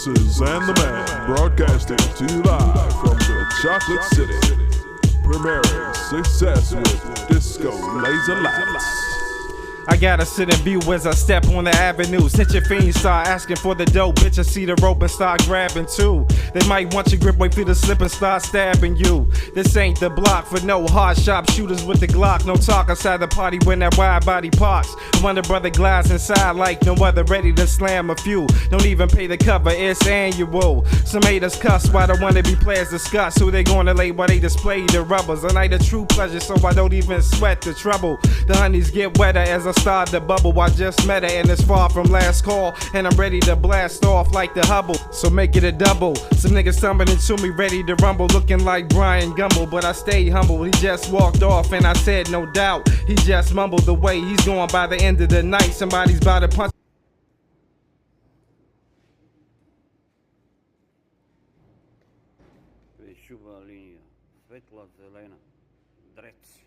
Mrs. and the Man, broadcasting to you live from the Chocolate City, premiering success with Disco Laser Lights. I gotta sit and view as I step on the avenue. Since your fiends start asking for the dough, bitch, I see the rope and start grabbing too. They might want your grip, wait for the slip and start stabbing you. This ain't the block for no hard shop shooters with the Glock. No talk outside the party when that wide body parks. I wonder brother glides inside like no other, ready to slam a few. Don't even pay the cover, it's annual. Some haters cuss while the wannabe players discuss who they gonna lay while they display the rubbers. A night of true pleasure, so I don't even sweat the trouble. The honeys get wetter as I start the bubble. I just met her and it's far from last call, and I'm ready to blast off like the Hubble. So make it a double. Some niggas stumbling to me, ready to rumble, looking like Brian Gumble, but I stayed humble. He just walked off and I said no doubt. He just mumbled the way he's going. By the end of the night, somebody's about to punch. Вещува линія, светла зелена, дрец.